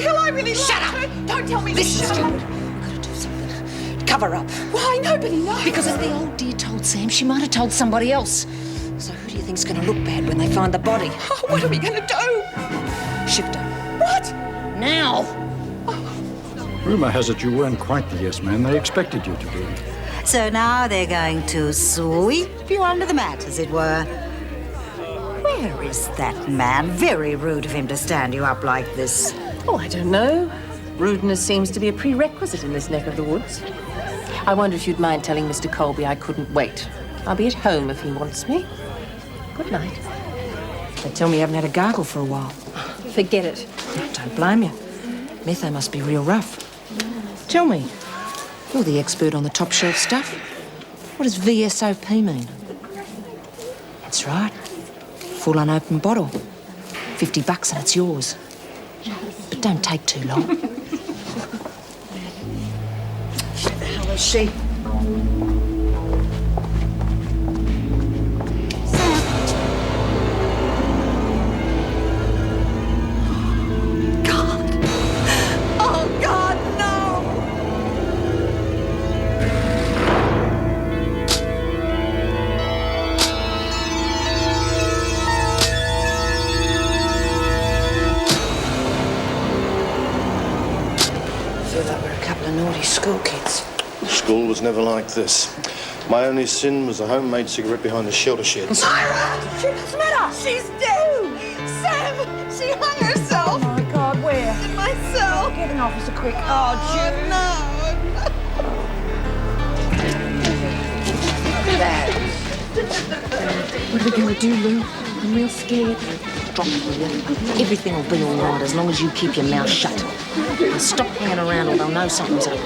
Hill, I really Shut up! Don't tell me Listen, to shut up. Stuart. We've got to do something. Cover up. Why? Nobody knows. Because if the old dear told Sam, she might have told somebody else. So who do you think's going to look bad when they find the body? Oh, what are we going to do? Shift her. What? Now! Rumour has it you weren't quite the yes man they expected you to be. So now they're going to sweep you under the mat, as it were. Where is that man? Very rude of him to stand you up like this. Oh, I don't know. Rudeness seems to be a prerequisite in this neck of the woods. I wonder if you'd mind telling Mr. Colby I couldn't wait. I'll be at home if he wants me. Good night. They tell me you haven't had a gargle for a while. Forget it. Don't blame you. Metho must be real rough. Tell me, you're the expert on the top shelf stuff. What does VSOP mean? That's right. Full unopened bottle. $50 and it's yours. But don't take too long. Where the hell is she? Naughty school kids. School was never like this. My only sin was a homemade cigarette behind the shelter sheds. Myra! What's the matter? She's dead! Sam! She hung herself! Oh, my God, where? In my cell! Get an officer quick. Oh, June. No! What are we going to do, Lou? I'm real scared. Drop it, will you? Everything will be all right as long as you keep your mouth shut. Now stop hanging around or they'll know something's up.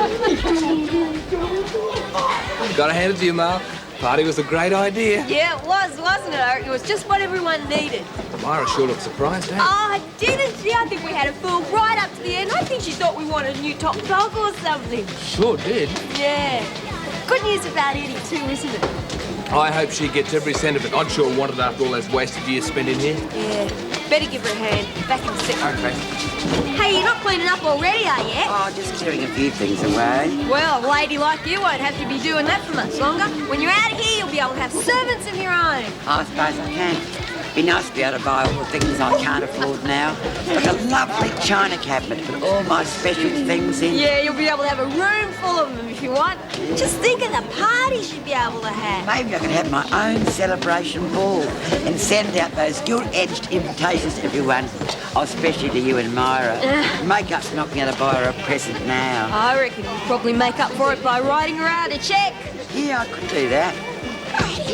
Gotta hand it to you, Mark. Party was a great idea. Yeah, it was, wasn't it? It was just what everyone needed. Myra sure looked surprised, eh? Oh, didn't she? I think we had a fool right up to the end. I think she thought we wanted a new top dog or something. Sure did. Yeah. Good news about Eddie, too, isn't it? I hope she gets every cent of it. I'd sure want it after all those wasted years spent in here. Yeah. Better give her a hand. Back in a second. Okay. Hey, you're not cleaning up already, are you? Oh, just clearing a few things away. Well, a lady like you won't have to be doing that for much longer. When you're out of here, you'll be able to have servants of your own. I suppose I can. Be nice to be able to buy all the things I can't afford now. Like a lovely china cabinet with all my special things in. Yeah, you'll be able to have a room full of them if you want. Just think of the parties you'd be able to have. Maybe I could have my own celebration ball and send out those gilt-edged invitations to everyone, especially to you and Myra. Makeup's not going to buy her a present now. I reckon you'd probably make up for it by writing her out a cheque. Yeah, I could do that.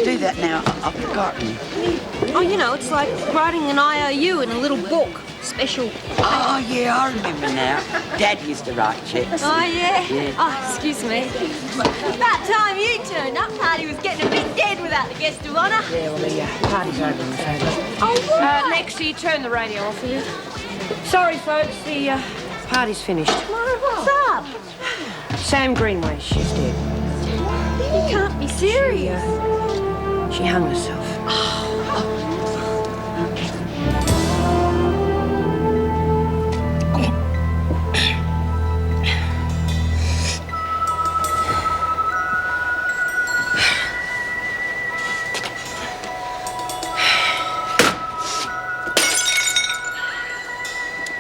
Do that now. I've forgotten. Oh, you know, it's like writing an IOU in a little book. Special. Oh, yeah, I remember now. Dad used to write cheques. Oh, yeah? Yeah. Oh, excuse me. About time you turned up. Party was getting a bit dead without the guest of honour. Yeah, well, the party's over, I'm afraid. Oh, right. Lexi, turn the radio off, will you? Sorry, folks, the party's finished. What's up? Sam Greenway, she's dead. You can't be serious. She hung herself.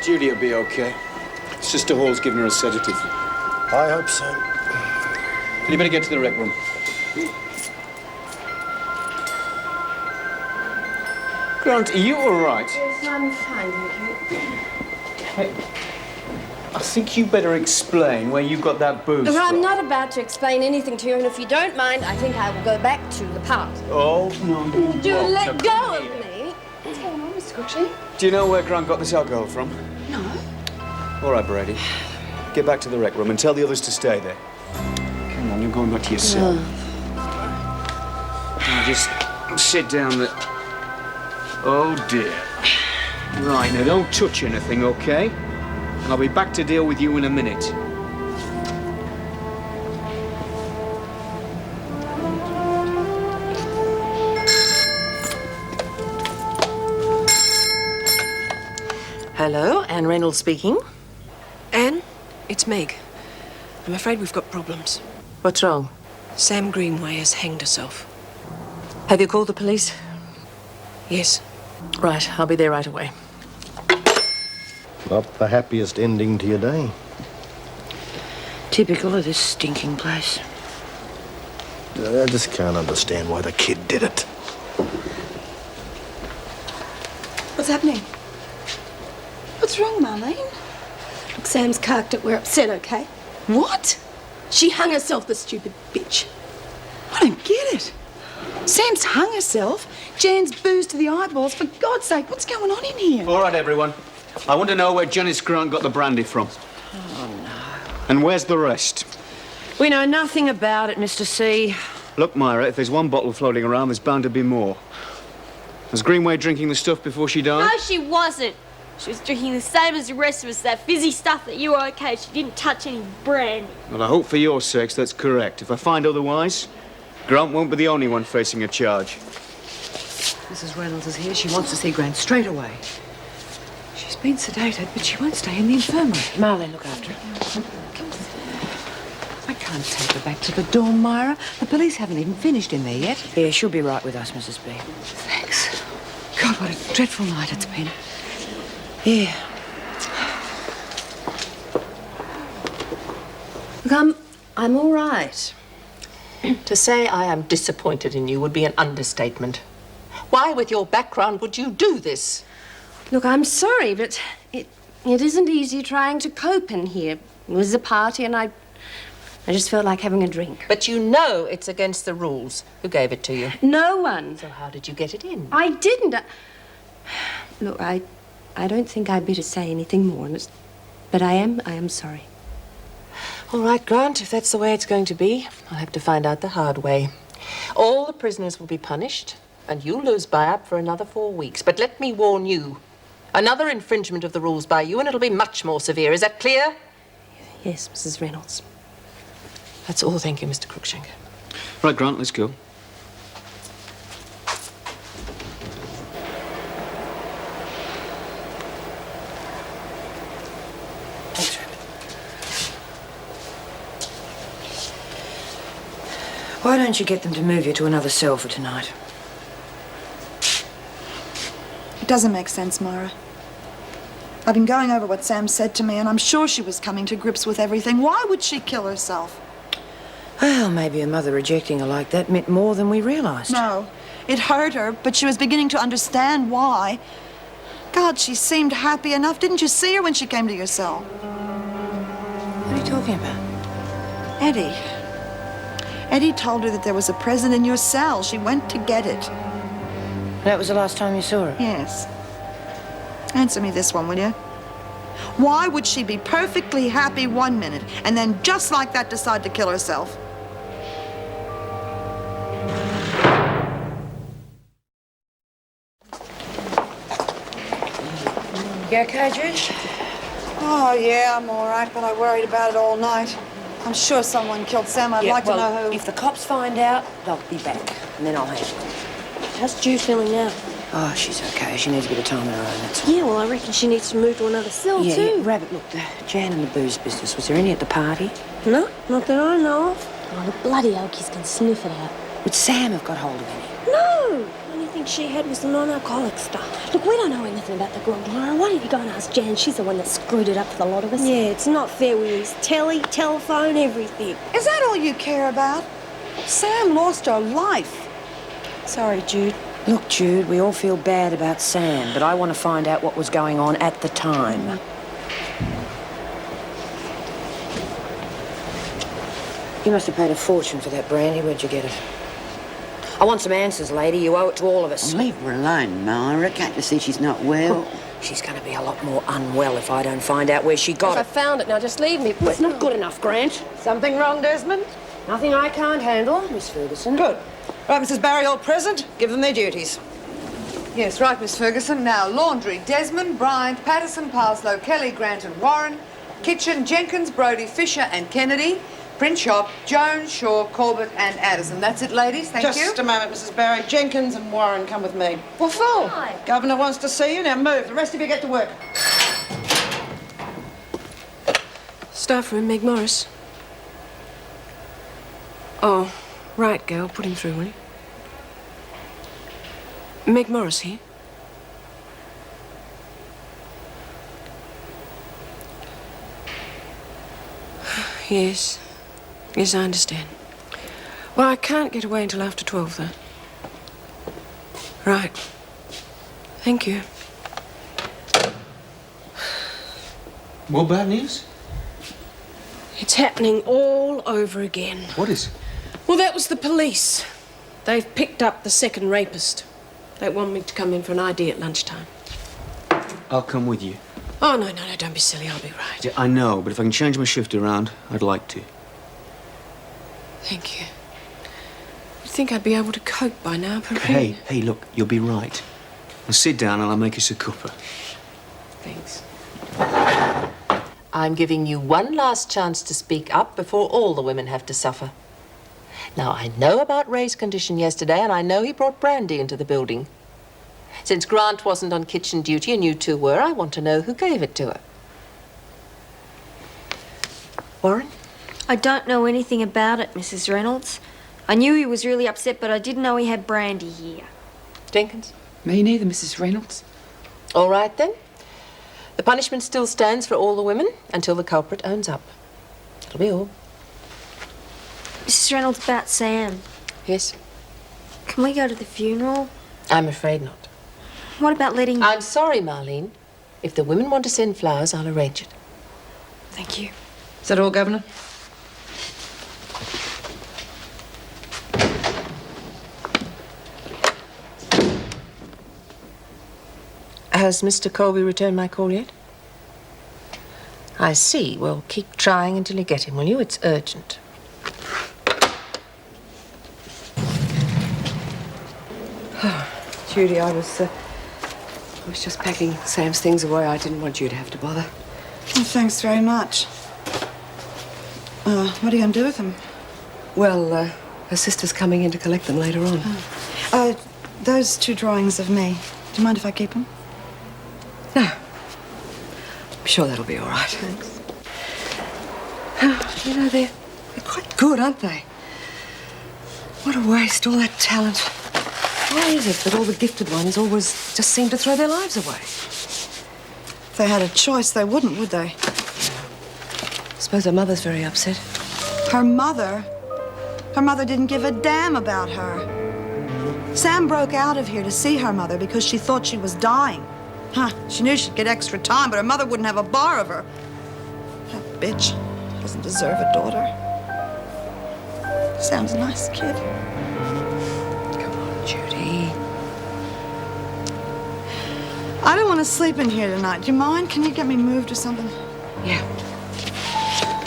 Judy will be okay. Sister Hall's given her a sedative. I hope so. You better get to the rec room. Grant, are you all right? Yes, I'm fine, thank you. I think you better explain where you got that booze Well, I'm from. not about to explain anything to you, and if you don't mind, I think I will go back to the party. Oh, no, you Do won't. let Now, go come of here. me. What's going on, Mr. Cruikshank? Do you know where Grant got this alcohol from? No. All right, Brady. Get back to the rec room and tell the others to stay there. Come on, you're going back to your cell. Now just sit down there. Oh, dear. Right, now don't touch anything, okay? I'll be back to deal with you in a minute. Hello, Anne Reynolds speaking. It's Meg. I'm afraid we've got problems. What's wrong? Sam Greenway has hanged herself. Have you called the police? Yes. Right, I'll be there right away. Not the happiest ending to your day. Typical of this stinking place. I just can't understand why the kid did it. What's happening? What's wrong, Marlene? Look, Sam's carked it. We're upset, okay? What? She hung herself, the stupid bitch. I don't get it. Sam's hung herself. Jan's boozed to the eyeballs. For God's sake, what's going on in here? All right, everyone. I want to know where Janice Grant got the brandy from. Oh, no. And where's the rest? We know nothing about it, Mr. C. Look, Myra, if there's one bottle floating around, there's bound to be more. Was Greenway drinking the stuff before she died? No, she wasn't. She was drinking the same as the rest of us, that fizzy stuff that you were okay. She didn't touch any brandy. Well, I hope for your sakes that's correct. If I find otherwise, Grant won't be the only one facing a charge. Mrs. Reynolds is here. She wants to see Grant straight away. She's been sedated, but she won't stay in the infirmary. Marlene, look after her. I can't take her back to the dorm, Myra. The police haven't even finished in there yet. Yeah, she'll be right with us, Mrs. B. Thanks. God, what a dreadful night it's been. Yeah. Look, I'm all right. To say I am disappointed in you would be an understatement. Why, with your background, would you do this? Look, I'm sorry, but it isn't easy trying to cope in here. It was a party and I just felt like having a drink. But you know it's against the rules. Who gave it to you? No one. So how did you get it in? I didn't. Look, I don't think I'd better say anything more, but I am sorry. All right, Grant, if that's the way it's going to be, I'll have to find out the hard way. All the prisoners will be punished, and you'll lose buy-up for another 4 weeks. But let me warn you, another infringement of the rules by you, and it'll be much more severe. Is that clear? Yes, Mrs. Reynolds. That's all, thank you, Mr. Cruikshank. Right, Grant, let's go. Thanks, Rabbit. Why don't you get them to move you to another cell for tonight? It doesn't make sense, Myra. I've been going over what Sam said to me, and I'm sure she was coming to grips with everything. Why would she kill herself? Well, maybe her mother rejecting her like that meant more than we realised. No, it hurt her, but she was beginning to understand why. God, she seemed happy enough. Didn't you see her when she came to your cell? What are you talking about? Eddie. Eddie told her that there was a present in your cell. She went to get it. That was the last time you saw her? Yes. Answer me this one, will you? Why would she be perfectly happy 1 minute and then just like that decide to kill herself? You okay, Jude? Oh, yeah, I'm all right, but I worried about it all night. I'm sure someone killed Sam. I'd like to know who. If the cops find out, they'll be back, and then I'll handle it. How's Ju feeling now? Oh, she's okay. She needs a bit of time on her own, that's all. Yeah, well, I reckon she needs to move to another cell, Yeah, too. yeah, Rabbit, look, the Jan and the booze business, was there any at the party? No, not that I know of. Oh, the bloody Okies can sniff it out. Would Sam have got hold of any? No! The only thing she had was the non-alcoholic stuff. Look, we don't know anything about the grog, Myra. Why don't you go and ask Jan? She's the one that screwed it up for the lot of us. Yeah, it's not fair with his telly, telephone, everything. Is that all you care about? Sam lost her life. Sorry, Jude. Look, Jude, we all feel bad about Sam, but I want to find out what was going on at the time. You must have paid a fortune for that brandy. Where'd you get it? I want some answers, lady. You owe it to all of us. Leave her alone, Myra. Can't you see she's not well? She's going to be a lot more unwell if I don't find out where she got I it. found it. Now just leave me. It's not good enough, Grant. Something wrong, Desmond? Nothing I can't handle, Miss Ferguson. Good. Right, Mrs. Barry, all present. Give them their duties. Yes, right, Miss Ferguson. Now, laundry, Desmond, Bryant, Patterson, Parslow, Kelly, Grant and Warren. Kitchen, Jenkins, Brody, Fisher and Kennedy. Print shop, Jones, Shaw, Corbett and Addison. That's it, ladies. Thank you. Just a moment, Mrs. Barry. Jenkins and Warren, come with me. What for? Hi. Governor wants to see you. Now move. The rest of you get to work. Staff room, Meg Morris. Oh, right, girl. Put him through, will you? Meg Morris here. Yes. Yes, I understand. Well, I can't get away until after 12, though. Right. Thank you. More bad news? It's happening all over again. What is it? Well, that was the police. They've picked up the second rapist. They want me to come in for an ID at lunchtime. I'll come with you. Oh, no, don't be silly. I'll be right. Yeah, I know, but if I can change my shift around, I'd like to. Thank you. You'd think I'd be able to cope by now, but really... Hey, look, you'll be right. Now sit down and I'll make us a cuppa. Thanks. I'm giving you one last chance to speak up before all the women have to suffer. Now, I know about Ray's condition yesterday, and I know he brought brandy into the building. Since Grant wasn't on kitchen duty and you two were, I want to know who gave it to her. Warren? I don't know anything about it, Mrs. Reynolds. I knew he was really upset, but I didn't know he had brandy here. Jenkins? Me neither, Mrs. Reynolds. All right, then. The punishment still stands for all the women until the culprit owns up. That'll be all. Mrs. Reynolds, about Sam. Yes? Can we go to the funeral? I'm afraid not. What about letting... I'm sorry, Marlene. If the women want to send flowers, I'll arrange it. Thank you. Is that all, Governor? Has Mr. Colby returned my call yet? I see. Well, keep trying until you get him, will you? It's urgent. Judy, I was just packing Sam's things away. I didn't want you to have to bother. Oh, thanks very much. What are you going to do with them? Well, her sister's coming in to collect them later on. Those 2 drawings of me. Do you mind if I keep them? No. I'm sure that'll be all right. Thanks. You know, they're quite good, aren't they? What a waste, all that talent. Why is it that all the gifted ones always just seem to throw their lives away? If they had a choice, they wouldn't, would they? I suppose her mother's very upset. Her mother? Her mother didn't give a damn about her. Sam broke out of here to see her mother because she thought she was dying. She knew she'd get extra time, but her mother wouldn't have a bar of her. That bitch doesn't deserve a daughter. Sam's a nice kid. Come on, Judy. I don't want to sleep in here tonight. Do you mind? Can you get me moved or something? Yeah.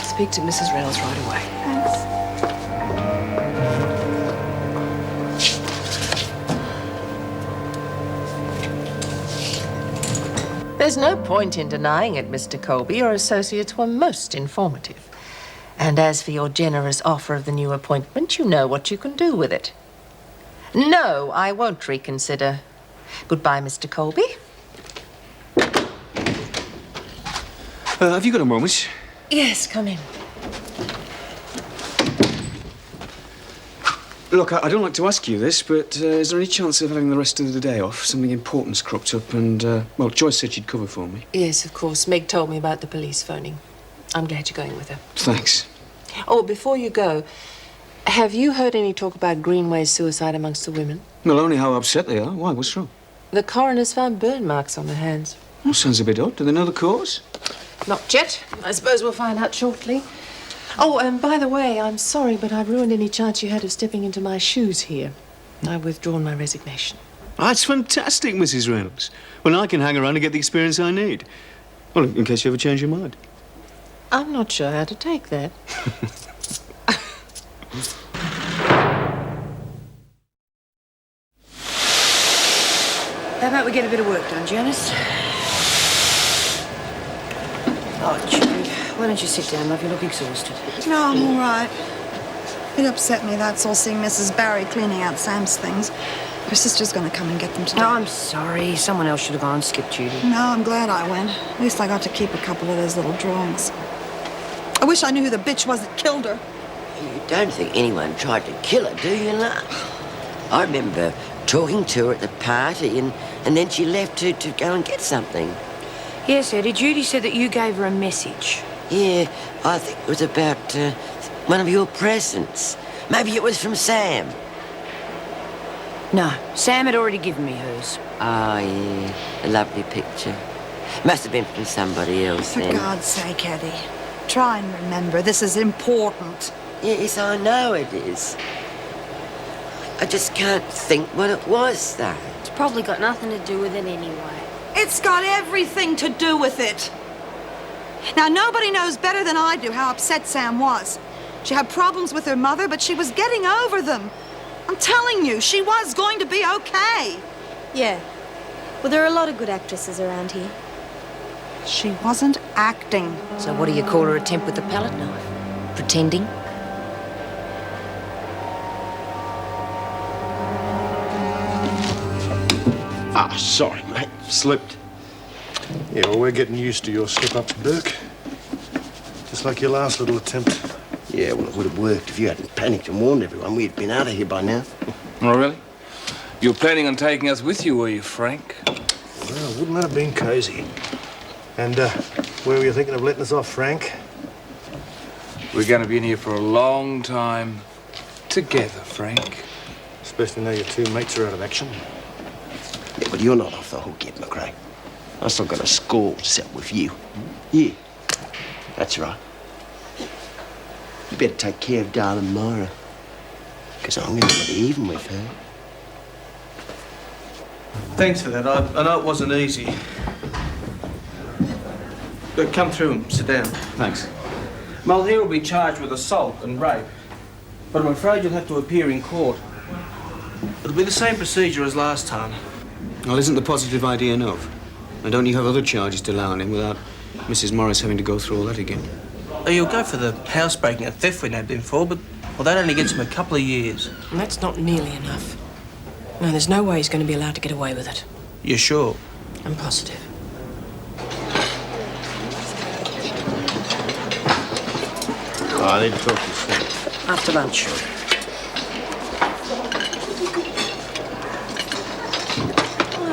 Speak to Mrs. Reynolds right away. Thanks. There's no point in denying it, Mr. Colby. Your associates were most informative. And as for your generous offer of the new appointment, you know what you can do with it. No, I won't reconsider. Goodbye, Mr. Colby. Have you got a moment? Yes, come in. Look, I don't like to ask you this, but is there any chance of having the rest of the day off? Something important's cropped up and, well, Joyce said she'd cover for me. Yes, of course. Meg told me about the police phoning. I'm glad you're going with her. Thanks. Oh, before you go, have you heard any talk about Greenway's suicide amongst the women? Well, only how upset they are. Why? What's wrong? The coroner's found burn marks on their hands. Well, sounds a bit odd. Do they know the cause? Not yet. I suppose we'll find out shortly. Oh, and by the way, I'm sorry, but I've ruined any chance you had of stepping into my shoes here. I've withdrawn my resignation. That's fantastic, Mrs. Reynolds. Well, I can hang around and get the experience I need. Well, in case you ever change your mind. I'm not sure how to take that. How about we get a bit of work done, Janice? Oh, Judy, why don't you sit down, love? You look exhausted. No, I'm all right. It upset me, that's all, seeing Mrs. Barry cleaning out Sam's things. Her sister's going to come and get them today. No, I'm sorry. Someone else should have gone and skipped Judy. No, I'm glad I went. At least I got to keep a couple of those little drawings. I wish I knew who the bitch was that killed her. You don't think anyone tried to kill her, do you, love? I remember talking to her at the party, and then she left to go and get something. Yes, Eddie. Judy said that you gave her a message. Yeah, I think it was about one of your presents. Maybe it was from Sam. No, Sam had already given me hers. Oh, yeah, a lovely picture. Must have been from somebody else For then. God's sake, Eddie. Try and remember, this is important. Yes, I know it is. I just can't think what it was, though. It's probably got nothing to do with it anyway. It's got everything to do with it. Now, nobody knows better than I do how upset Sam was. She had problems with her mother, but she was getting over them. I'm telling you, she was going to be okay. Yeah. Well, there are a lot of good actresses around here. She wasn't acting. So what do you call her, a temp with a palette knife? Pretending? Ah, sorry, mate. Slipped. Yeah, well, we're getting used to your slip-ups, Burke. Just like your last little attempt. Yeah, well, it would have worked if you hadn't panicked and warned everyone. We'd been out of here by now. Oh, really? You were planning on taking us with you, were you, Frank? Well, wouldn't that have been cosy? And, where were you thinking of letting us off, Frank? We're going to be in here for a long time together, Frank. Especially now your two mates are out of action. Yeah, but you're not off the hook yet, McRae. I still got a score set with you. Yeah, that's right. You better take care of darling Myra, because I'm going to get even with her. Thanks for that. I know it wasn't easy. But come through and sit down. Thanks. Mulhere will be charged with assault and rape, but I'm afraid you'll have to appear in court. It'll be the same procedure as last time. Well, isn't the positive idea enough? And don't you have other charges to lay on him without Mrs. Morris having to go through all that again? Oh, you'll go for the housebreaking and theft we nabbed him for, but well, that only gets him a couple of years. And that's not nearly enough. No, there's no way he's going to be allowed to get away with it. You're sure? I'm positive. Oh, I need to talk to you soon. After lunch.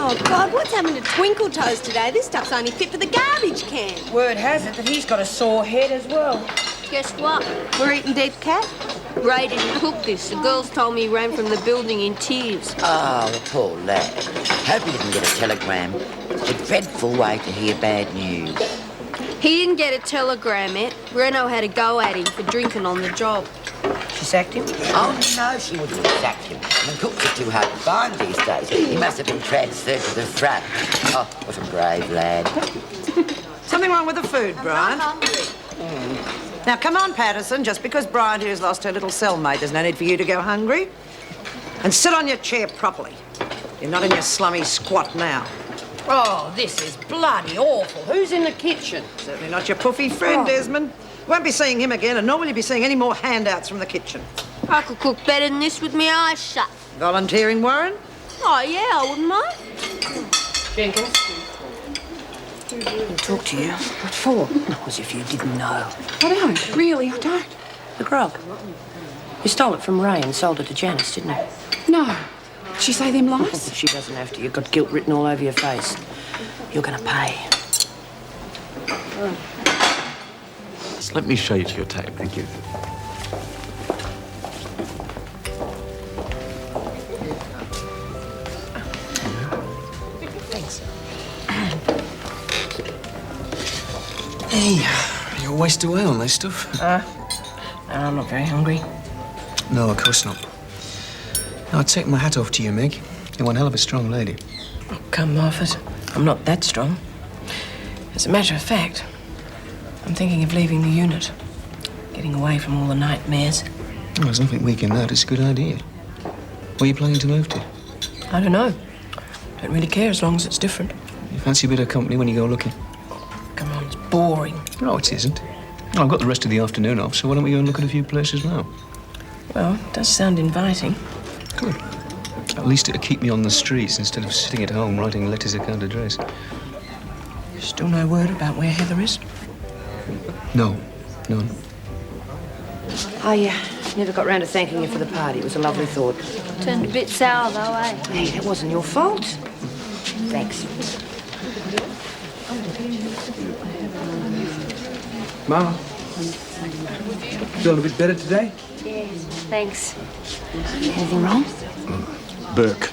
Oh, God, what's happened to Twinkle Toes today? This stuff's only fit for the garbage can. Word has it that he's got a sore head as well. Guess what? We're eating dead cat? Ray didn't cook this. The girls told me he ran from the building in tears. Oh, the poor lad. Hope he didn't get a telegram. It's a dreadful way to hear bad news. He didn't get a telegram, Ed. Reno had a go at him for drinking on the job. She sacked him? Oh, no, she wouldn't have sacked him. I mean, cooks are too hard to find these days. He must have been transferred to the front. Oh, what a brave lad. Something wrong with the food, Brian? Now, come on, Patterson. Just because Brian here's lost her little cellmate, there's no need for you to go hungry. And sit on your chair properly. You're not in your slummy squat now. Oh, this is bloody awful. Who's in the kitchen? Certainly not your puffy friend, Desmond. Won't be seeing him again, and nor will you be seeing any more handouts from the kitchen. I could cook better than this with my eyes shut. Volunteering, Warren? Oh, yeah, I wouldn't mind. Jenkins? I'll talk to you. What for? As if you didn't know. I don't. Really, I don't. The grog. You stole it from Ray and sold it to Janice, didn't you? No. Did she say them lies? She doesn't have to. You've got guilt written all over your face. You're going to pay. Let me show you to your table. Thank you. Thanks. Hey, you're wasted away on this stuff. No, I'm not very hungry. No, of course not. I'll take my hat off to you, Meg. You're one hell of a strong lady. Oh, come off it. I'm not that strong. As a matter of fact, I'm thinking of leaving the unit. Getting away from all the nightmares. Oh, there's nothing weak in that. It's a good idea. Where are you planning to move to? I don't know. Don't really care as long as it's different. You fancy a bit of company when you go looking? Come on, it's boring. No, it isn't. Well, I've got the rest of the afternoon off, so why don't we go and look at a few places now? Well, it does sound inviting. Good. At least it'll keep me on the streets instead of sitting at home writing letters I can't address. Still no word about where Heather is? No. None. I never got round to thanking you for the party. It was a lovely thought. Turned a bit sour, though, eh? Hey, that wasn't your fault. Thanks. Ma, feeling a bit better today? Yeah, thanks. Anything wrong? Burke.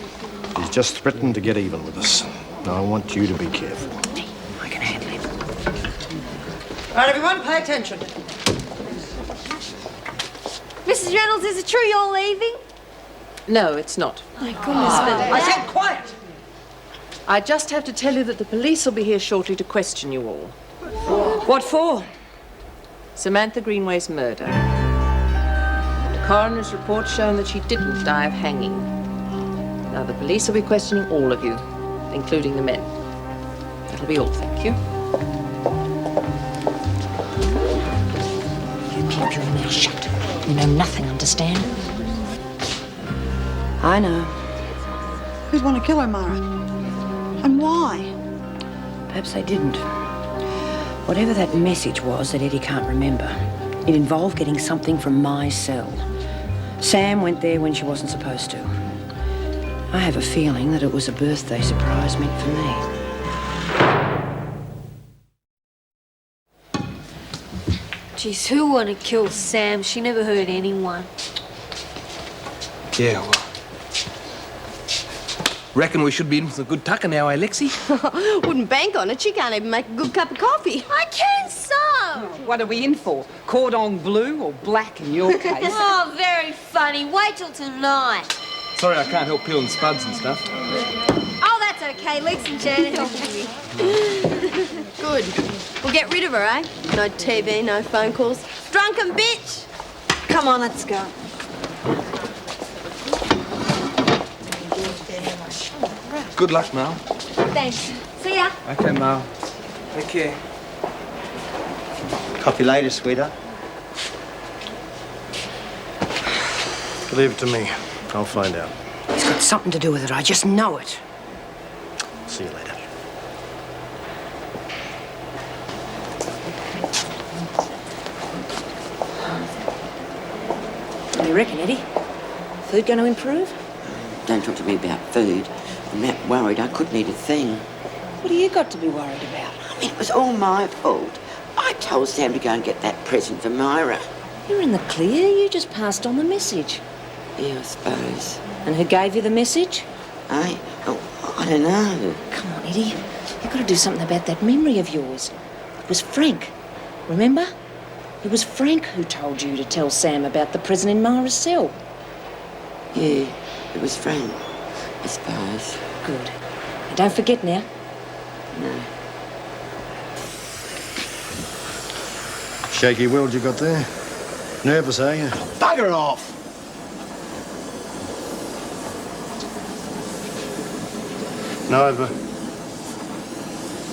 He's just threatened to get even with us. Now, I want you to be careful. I can handle him. Right, everyone, pay attention. Mrs. Reynolds, is it true you're leaving? No, it's not. My goodness, Phil. I said quiet. I just have to tell you that the police will be here shortly to question you all. What for? Samantha Greenway's murder. The coroner's report shown that she didn't die of hanging. Now, the police will be questioning all of you, including the men. That'll be all, thank you. You keep your mouth shut. You know nothing, understand? I know. Who'd want to kill her, Mara? And why? Perhaps they didn't. Whatever that message was that Eddie can't remember, it involved getting something from my cell. Sam went there when she wasn't supposed to. I have a feeling that it was a birthday surprise meant for me. Jeez, who would have killed Sam? She never hurt anyone. Yeah, well. Reckon we should be in for a good tucker now, eh, Lexi? Wouldn't bank on it. She can't even make a good cup of coffee. I can so! What are we in for? Cordon bleu or black in your case? Oh, very funny. Wait till tonight. Sorry, I can't help peeling spuds and stuff. Oh, that's okay. Lex and Janet helping me. Good. We'll get rid of her, eh? No TV, no phone calls. Drunken bitch! Come on, let's go. Good luck, Mal. Thanks. See ya. Okay, Mal. Take care. Copy later, sweetheart. Leave it to me. I'll find out. It's got something to do with it, I just know it. See you later. What do you reckon, Eddie? Food going to improve? Don't talk to me about food. I'm that worried I couldn't eat a thing. What do you got to be worried about? I mean, it was all my fault. I told Sam to go and get that present for Myra. You're in the clear. You just passed on the message. Yeah, I suppose. And who gave you the message? I don't know. Come on, Eddie. You've got to do something about that memory of yours. It was Frank. Remember? It was Frank who told you to tell Sam about the prison in Myra's cell. Yeah, it was Frank, I suppose. Good. And don't forget now. No. Shaky world you got there. Nervous, are you? Bugger off! No, I've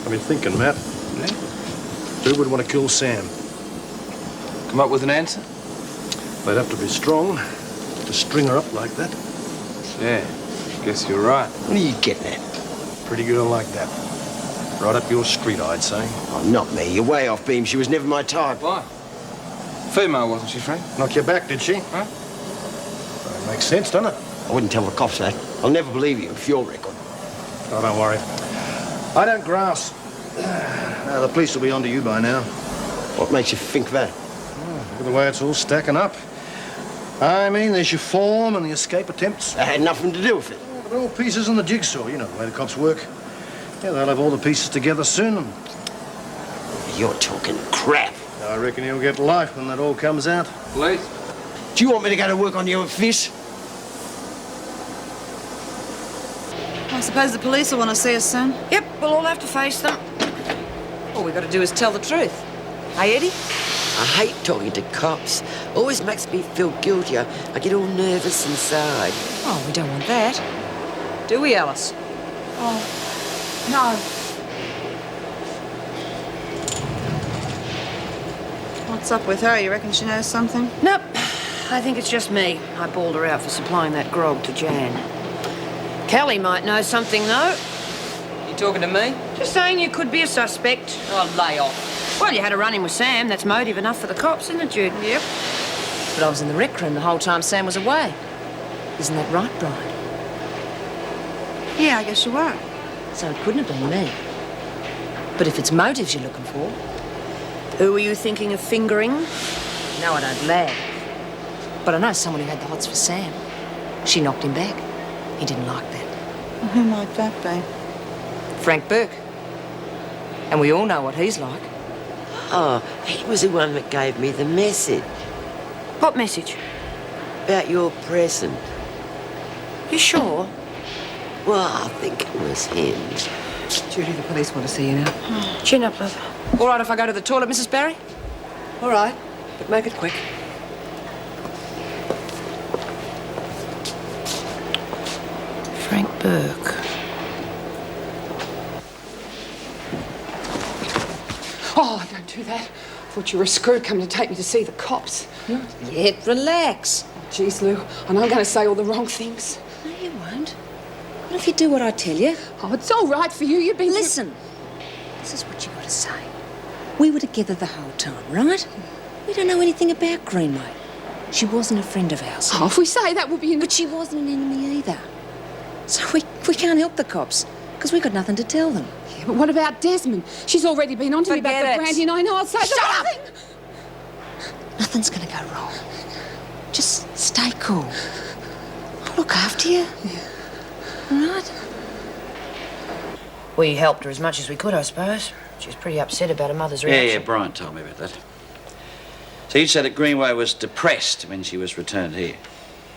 been thinking, Matt. Yeah? Who would want to kill Sam? Come up with an answer? They'd have to be strong to string her up like that. Yeah, guess you're right. What are you getting at? Pretty girl like that. Right up your street, I'd say. Oh, not me. You're way off beam. She was never my type. Why? Female, wasn't she, Frank? Knock you back, did she? Huh? That makes sense, doesn't it? I wouldn't tell the cops that. I'll never believe you if your record. Oh, don't worry. I don't grass. Now, the police will be onto you by now. What makes you think that? Oh, look at the way it's all stacking up. I mean, there's your form and the escape attempts. That had nothing to do with it. Yeah, but all pieces in the jigsaw. You know the way the cops work. Yeah, they'll have all the pieces together soon. And you're talking crap. I reckon you'll get life when that all comes out. Police? Do you want me to go to work on you at Fizz? I suppose the police will want to see us soon. Yep, we'll all have to face them. All we've got to do is tell the truth. Hey, Eddie? I hate talking to cops. Always makes me feel guilty. I get all nervous inside. Oh, we don't want that. Do we, Alice? Oh, no. What's up with her? You reckon she knows something? Nope. I think it's just me. I bawled her out for supplying that grog to Jan. Kelly might know something, though. You talking to me? Just saying you could be a suspect. Oh, lay off. Well, you had a run-in with Sam. That's motive enough for the cops, isn't it, Jude? Yep. But I was in the rec room the whole time Sam was away. Isn't that right, Brian? Yeah, I guess you were. So it couldn't have been me. But if it's motives you're looking for... Who were you thinking of fingering? No, I don't lag. But I know someone who had the hots for Sam. She knocked him back. He didn't like that. Well, who might that be? Frank Burke. And we all know what he's like. Oh, he was the one that gave me the message. What message? About your present. You sure? Well, I think it was him. Judy, the police want to see you now. Chin up, love. All right if I go to the toilet, Mrs. Barry? All right, but make it quick. Frank Burke. Oh, don't do that. I thought you were a screw coming to take me to see the cops. Not yet. Relax. Jeez, Lou, and I'm going to say all the wrong things. No, you won't. What if you do what I tell you? Oh, it's all right for you. You've been... Listen. This is what you got to say. We were together the whole time, right? We don't know anything about Greenway. She wasn't a friend of ours. Oh, if we say that, we'll be in... But she wasn't an enemy either. So we can't help the cops, because we've got nothing to tell them. Yeah, but what about Desmond? She's already been on to me about the brandy, and I know I'll say the right thing. Nothing's going to go wrong. Just stay cool. I'll look after you. Yeah. All right? We helped her as much as we could, I suppose. She was pretty upset about her mother's reaction. Yeah, Brian told me about that. So you said that Greenway was depressed when she was returned here.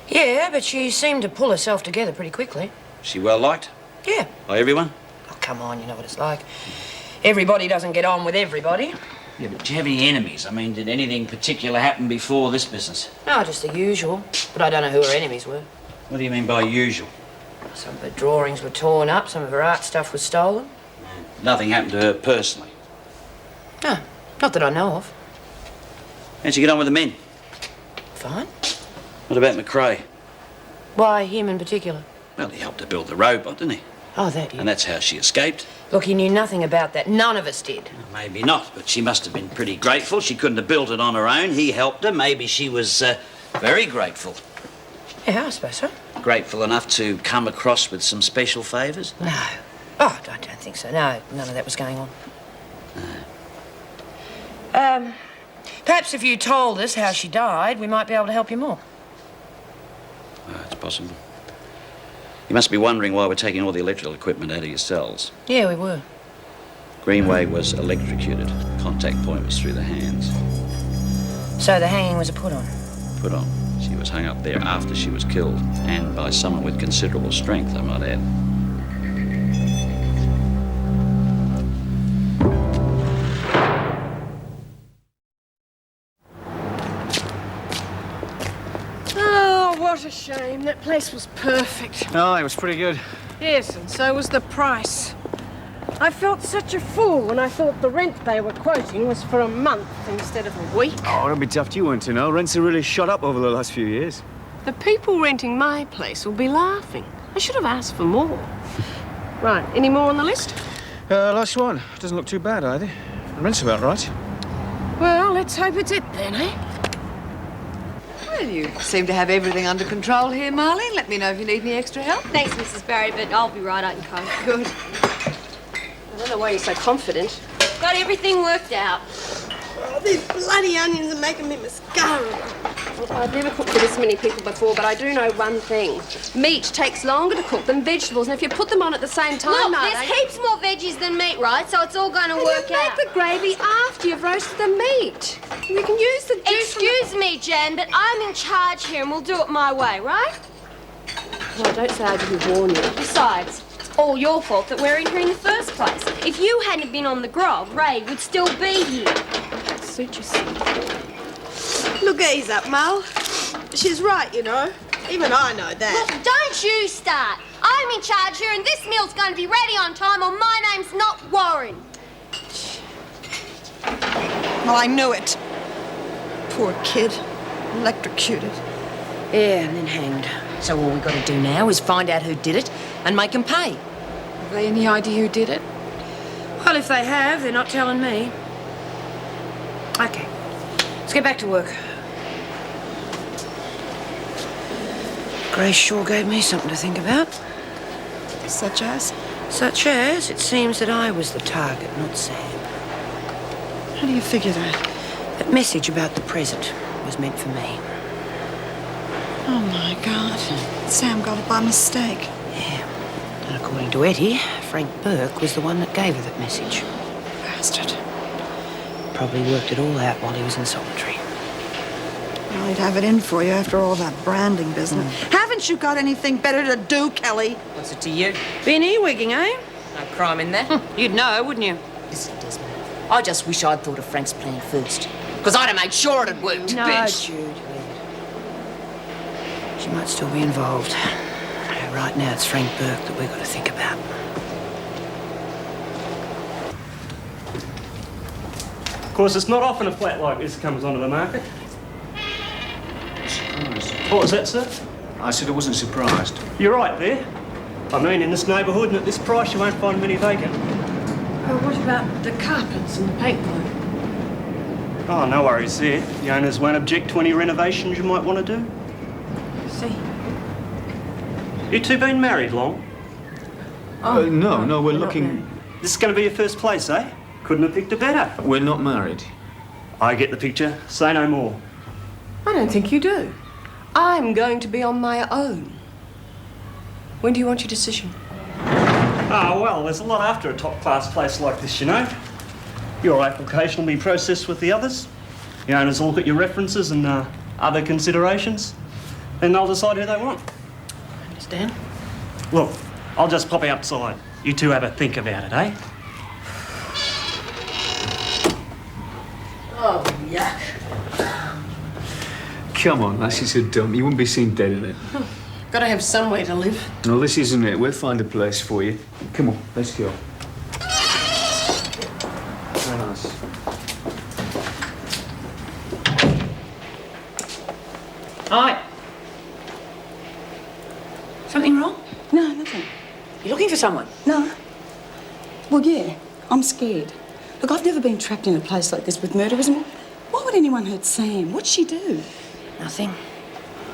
Yeah, but she seemed to pull herself together pretty quickly. She well liked? Yeah. By everyone? Oh, come on, you know what it's like. Everybody doesn't get on with everybody. Yeah, but do you have any enemies? I mean, did anything particular happen before this business? No, just the usual. But I don't know who her enemies were. What do you mean by usual? Some of her drawings were torn up, some of her art stuff was stolen. Nothing happened to her personally. No, not that I know of. How'd she get on with the men? Fine. What about McRae? Why him in particular? Well, he helped her build the robot, didn't he? Oh, that you. And that's how she escaped. Look, he knew nothing about that. None of us did. Maybe not, but she must have been pretty grateful. She couldn't have built it on her own. He helped her. Maybe she was very grateful. Yeah, I suppose so. Grateful enough to come across with some special favours? No. Oh, I don't think so. No, none of that was going on. No. Perhaps if you told us how she died, we might be able to help you more. It's possible. You must be wondering why we're taking all the electrical equipment out of your cells. Yeah, we were. Greenway was electrocuted. Contact point was through the hands. So the hanging was a put-on? Put on. She was hung up there after she was killed, and by someone with considerable strength, I might add. Oh, what a shame. That place was perfect. Oh, it was pretty good. Yes, and so was the price. I felt such a fool when I thought the rent they were quoting was for a month instead of a week. Oh, don't be daft, you weren't to know. Rents have really shot up over the last few years. The people renting my place will be laughing. I should have asked for more. Right, any more on the list? Last one. Doesn't look too bad either. The rent's about right. Well, let's hope it's it then, eh? Well, you seem to have everything under control here, Marlene. Let me know if you need any extra help. Thanks, Mrs. Barry, but I'll be right, I can come. Good. I don't know why you're so confident. Got everything worked out. Oh, these bloody onions are making me mascara. Well, I've never cooked for this many people before, but I do know one thing. Meat takes longer to cook than vegetables, and if you put them on at the same time... Look, Marlene, there's heaps more veggies than meat, right? So it's all going to work out. Make the gravy after you've roasted the meat. You can use the juice... Excuse me, Jan, but I'm in charge here, and we'll do it my way, right? Well, don't say I didn't warn you. Besides, it's all your fault that we're in here in the first place. If you hadn't been on the grog, Ray would still be here. Suit yourself. Look, ease up, Mal. She's right, you know. Even I know that. Look, don't you start. I'm in charge here, and this meal's going to be ready on time, or my name's not Warren. Well, I knew it. Poor kid. Electrocuted. Yeah, and then hanged. So all we got to do now is find out who did it and make them pay. Have they any idea who did it? Well, if they have, they're not telling me. Okay. Let's get back to work. Grace sure gave me something to think about. Such as? Such as, it seems that I was the target, not Sam. How do you figure that? That message about the present was meant for me. Oh, my God. Sam got it by mistake. Yeah. And according to Eddie, Frank Burke was the one that gave her that message. Bastard. Probably worked it all out while he was in solitary. Well, he'd have it in for you after all that branding business. Haven't you got anything better to do, Kelly? What's it to you? Been earwigging, eh? No crime in that. You'd know, wouldn't you? Listen, Desmond, I just wish I'd thought of Frank's plan first. Because I'd have made sure it had worked. No, Bitch. Jude. Leave it. She might still be involved. Right now, it's Frank Burke that we've got to think about. Of course, it's not often a flat like this comes onto the market. Surprised. What was that, sir? I said I wasn't surprised. You're right there. I mean, in this neighbourhood and at this price, you won't find many vacant. What about the carpets and the paintwork? Oh, no worries there. The owners won't object to any renovations you might want to do. See? You two been married long? No, we're looking... This is going to be your first place, eh? Couldn't have picked a better. We're not married. I get the picture. Say no more. I don't think you do. I'm going to be on my own. When do you want your decision? Ah, well, there's a lot after a top-class place like this, you know. Your application will be processed with the others. The owners will look at your references and other considerations. Then they'll decide who they want. Understand? Look, I'll just pop outside. You two have a think about it, eh? Oh, yuck. Come on, lassie, so dumb. You wouldn't be seen dead in it. Gotta have somewhere to live. No, this isn't it. We'll find a place for you. Come on, let's go. Very nice. Hi. Something wrong? No, nothing. You looking for someone? No. Well, yeah, I'm scared. Look, I've never been trapped in a place like this with murderers. Why would anyone hurt Sam? What'd she do? Nothing.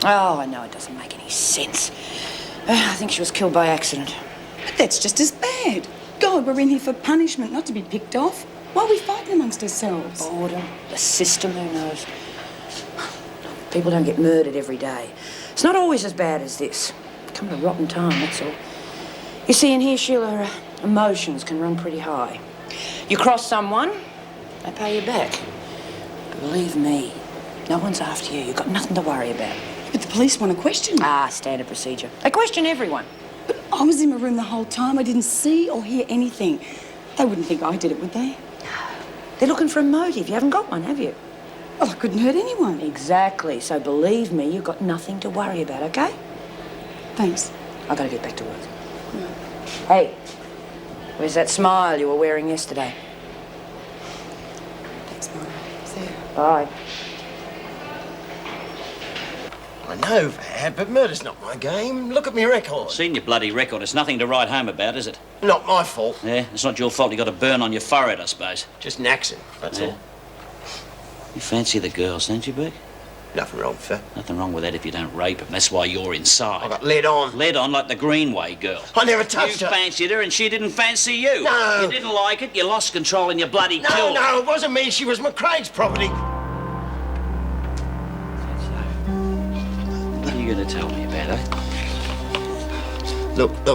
Oh, I know it doesn't make any sense. I think she was killed by accident. But that's just as bad. God, we're in here for punishment, not to be picked off. Why are we fighting amongst ourselves? Boredom, the system, who knows? People don't get murdered every day. It's not always as bad as this. Come at a rotten time, that's all. You see, in here, Sheila, emotions can run pretty high. You cross someone, they pay you back. Believe me, no one's after you. You've got nothing to worry about. But the police want to question me. Ah, standard procedure. They question everyone. But I was in my room the whole time. I didn't see or hear anything. They wouldn't think I did it, would they? They're looking for a motive. You haven't got one, have you? Well, I couldn't hurt anyone. Exactly. So believe me, you've got nothing to worry about, okay? Thanks. I've got to get back to work. Hey, where's that smile you were wearing yesterday? Thanks, Mara. See you. Bye. I know that, but murder's not my game. Look at me record. Seen your bloody record. It's nothing to write home about, is it? Not my fault. Yeah, it's not your fault you got a burn on your forehead, I suppose. Just an accident, that's all. You fancy the girls, don't you, Burke? Nothing wrong with her. Nothing wrong with that if you don't rape them. That's why you're inside. I got led on. Led on like the Greenway girl. I never touched You her. fancied her and she didn't fancy you. No. You didn't like it, you lost control and you bloody No, killed her. no, it wasn't me. She was McCrae's property. What are you going to tell me about her? Look, I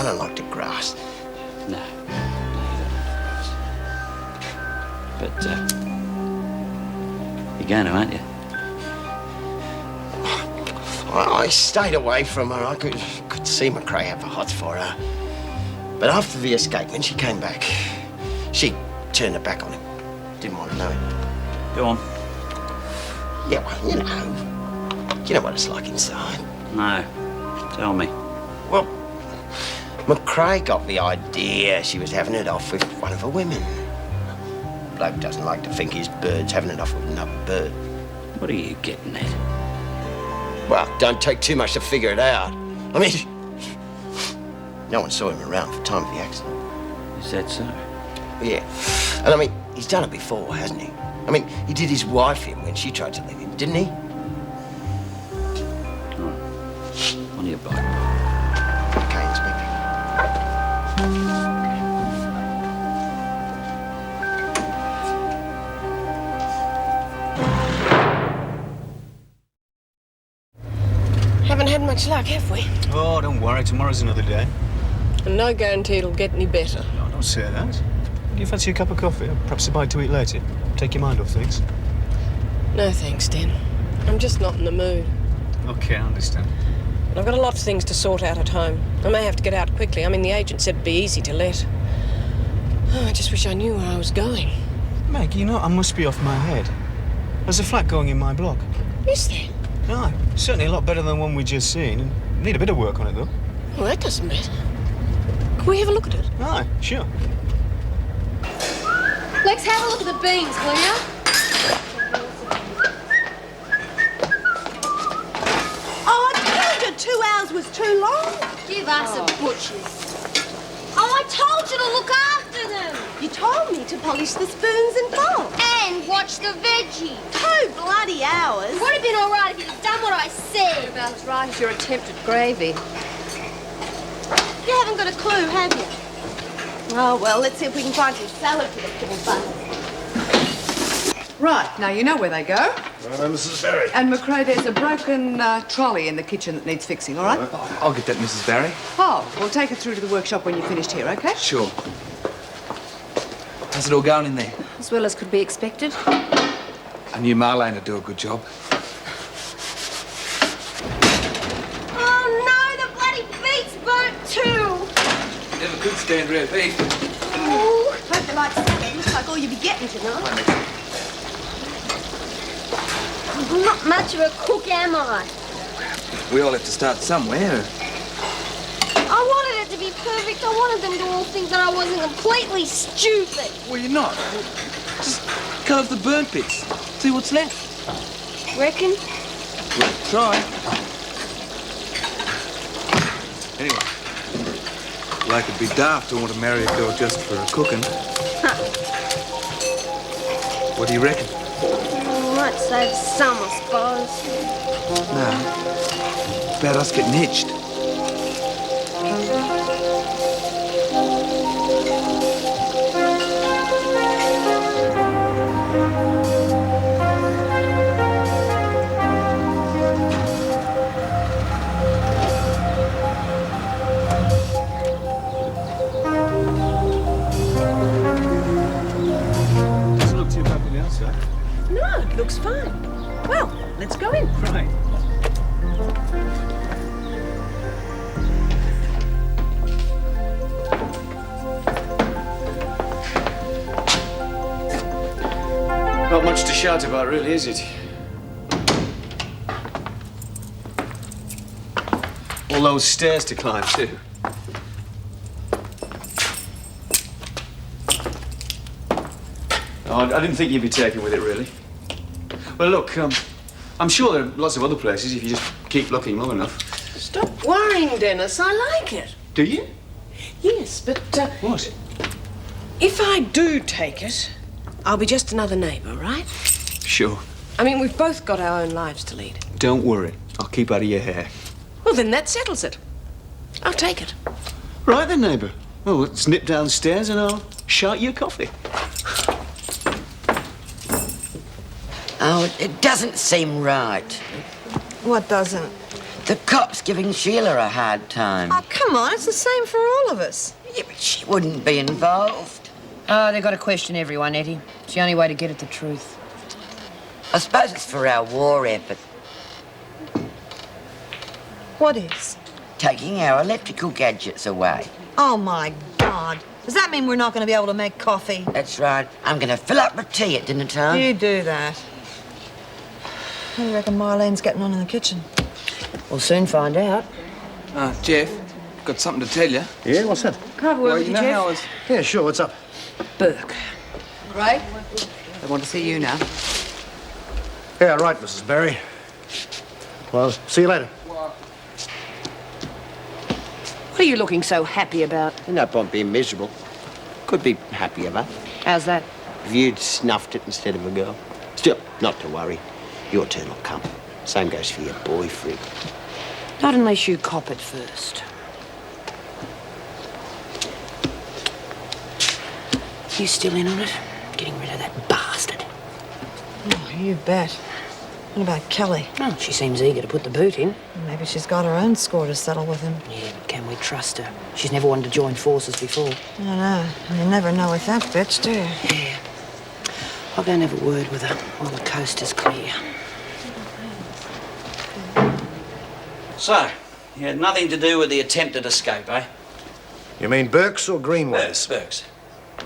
don't like the grass. No. But, you're going to, aren't you? I stayed away from her. I could see McCrae have a hot for her. But after the escape, when she came back, she turned her back on him. Didn't want to know him. Go on. Yeah, well, you know what it's like inside. No. Tell me. Well, McCrae got the idea she was having it off with one of her women. Bloke doesn't like to think his bird's having it off with another bird. What are you getting at? Well, don't take too much to figure it out. I mean, no one saw him around for the time of the accident. Is that so? Yeah. And I mean, he's done it before, hasn't he? I mean, he did his wife in when she tried to leave him, didn't he? On your bike. Okay, Inspector. Haven't had much luck, have we? Oh, don't worry. Tomorrow's another day. And no guarantee it'll get any better. No, don't say that. Do you fancy a cup of coffee? Or perhaps a bite to eat later? Take your mind off things. No thanks, Den. I'm just not in the mood. Okay, I understand. I've got a lot of things to sort out at home. I may have to get out quickly. I mean, the agent said it'd be easy to let. Oh, I just wish I knew where I was going. Meg, you know, I must be off my head. There's a flat going in my block. Is there? No, certainly a lot better than one we just seen. And need a bit of work on it, though. Well, that doesn't matter. Can we have a look at it? Aye, sure. Lex, have a look at the beans, will ya? Oh, I told you 2 hours was too long. Give us a butcher's. Oh, I told you to look after them. You told me to polish the spoons and bowls. And watch the veggies. 2 bloody hours. Would have been all right if you'd done what I said. About as right as your attempt at gravy. You haven't got a clue, have you? Oh, well, let's see if we can find some salad for the poor bugger. Right, now you know where they go. Right, Mrs. Berry. And McRae, there's a broken trolley in the kitchen that needs fixing, all right? I'll get that, Mrs. Barry. Oh, we'll take it through to the workshop when you're finished here, okay? Sure. How's it all going in there? As well as could be expected. I knew Marlene would do a good job. Oh no, the bloody beet's burnt too. Never could stand rare beef. Oh, hope you like salad. Looks like all you'll be getting tonight. I'm not much of a cook, am I? We all have to start somewhere. I wanted it to be perfect. I wanted them to all think that I wasn't completely stupid. Well, you're not. Just cut off the burnt bits. See what's left. Reckon? We'll try. Anyway, like it'd be daft to want to marry a girl just for her cooking. What do you reckon? Might save some, I suppose. No. It's about us getting hitched. Doesn't look too bad from the outside. No, it looks fine. Well, let's go in. Right. Not much to shout about, really, is it? All those stairs to climb, too. Oh, I didn't think you'd be taken with it, really. Well, look, I'm sure there are lots of other places if you just keep looking long enough. Stop worrying, Dennis. I like it. Do you? Yes, but What? if I do take it, I'll be just another neighbour, right? Sure. I mean, we've both got our own lives to lead. Don't worry. I'll keep out of your hair. Well, then that settles it. I'll take it. Right then, neighbour. Well, let's nip downstairs and I'll shout you a coffee. Oh, it doesn't seem right. What doesn't? The cop's giving Sheila a hard time. Oh, come on, it's the same for all of us. Yeah, but she wouldn't be involved. Oh, they've got to question everyone, Eddie. It's the only way to get at the truth. I suppose it's for our war effort. What is? Taking our electrical gadgets away. Oh, my God. Does that mean we're not going to be able to make coffee? That's right. I'm going to fill up with tea at dinner time. You do that. How do you reckon Marlene's getting on in the kitchen? We'll soon find out. Jeff, got something to tell you. Yeah, what's that? Can I have a word Well, with you you, know Jeff? how I was... Yeah, sure, what's up? Burke. Right? They want to see you now. Yeah, right, Mrs. Berry. Well, see you later. What are you looking so happy about? There's no point being miserable. Could be happier, but How's that? if you'd snuffed it instead of a girl. Still, not to worry. Your turn will come. Same goes for your boyfriend. Not unless you cop it first. You still in on it? Getting rid of that bastard? Oh, you bet. What about Kelly? Oh, she seems eager to put the boot in. Maybe she's got her own score to settle with him. Yeah, but can we trust her? She's never wanted to join forces before. I know. And you never know with that bitch, do you? Yeah. I'll go and have a word with her while the coast is clear. So, you had nothing to do with the attempted escape, eh? You mean Burke's or Greenway's? Burke's.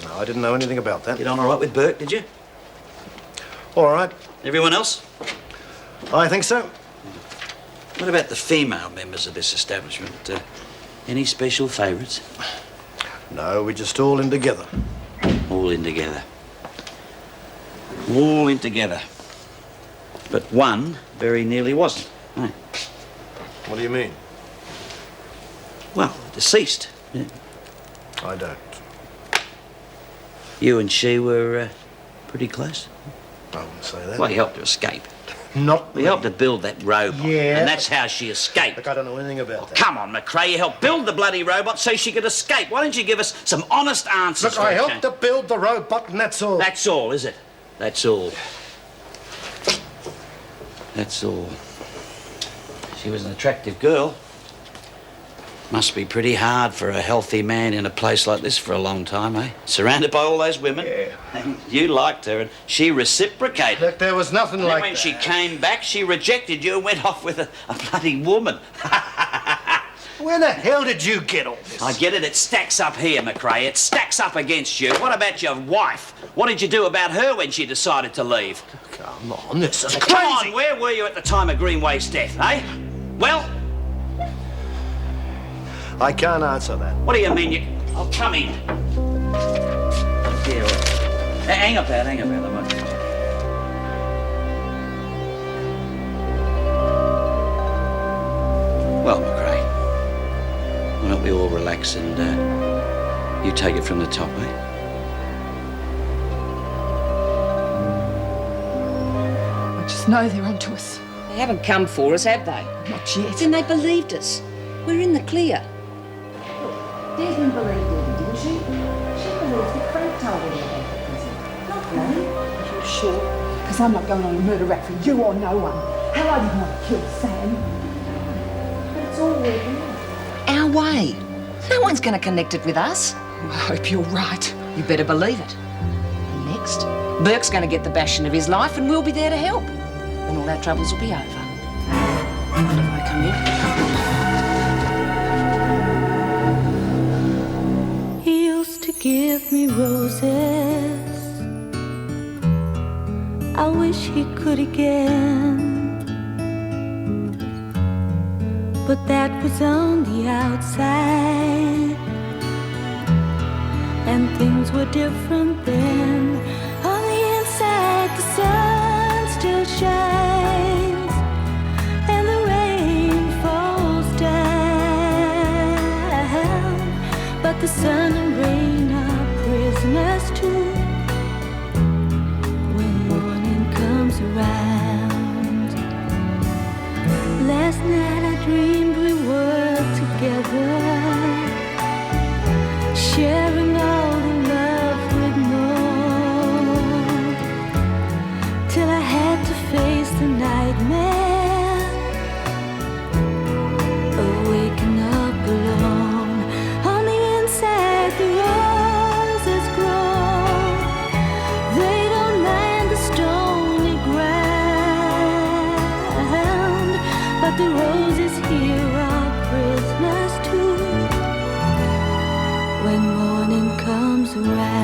No, I didn't know anything about that. Get on all right with Burke, did you? All right. Everyone else? I think so. What about the female members of this establishment? Any special favourites? No, we're just all in together. All in together. All in together. But one very nearly wasn't. Eh? What do you mean? Well, deceased. Yeah. I don't. You and she were pretty close? I wouldn't say that. Well, you helped her escape. Not We helped her build that robot. Yeah. And that's how she escaped. Look, I don't know anything about that. Come on, McRae, you helped build the bloody robot so she could escape. Why don't you give us some honest answers? Look, I for a helped to build the robot and that's all. That's all, is it? That's all. That's all. She was an attractive girl. Must be pretty hard for a healthy man in a place like this for a long time, eh? Surrounded by all those women. Yeah. And you liked her and she reciprocated. Look, there was nothing And then like when that. she came back, she rejected you and went off with a bloody woman. Where the hell did you get all this? I get it. It stacks up here, McRae. It stacks up against you. What about your wife? What did you do about her when she decided to leave? Come on, this is Come crazy. on, where were you at the time of Greenway's death, eh? Well, I can't answer that. what do you mean you... Oh, come in. Here. Hang about. I won't... Well, McRae, why don't we all relax and you take it from the top, eh? I just know they're onto us. They haven't come for us, have they? Not yet. Then they believed us. We're in the clear. Desmond believed Eddie, didn't she? She believes the Frank told her about the prison. Not me. Are you sure? Because I'm not going on a murder rap for you or no one. Hell, I didn't want to kill Sam. But it's all working out. Our way. No one's going to connect it with us. I hope you're right. You better believe it. And next, Burke's going to get the bashing of his life and we'll be there to help. Then all our troubles will be over. Mind if I come in? He used to give me roses. I wish he could again. But that was on the outside, and things were different then. On the inside, the sun still shines, and the rain falls down. But the sun and rain are prisoners too when morning comes around. Last night I dreamed we were together, sharing all the love we'd known, till I had to face the nightmare of waking up alone. On the inside the roses grow, they don't mind the stony ground, but the roses here are prisoners too when morning comes around.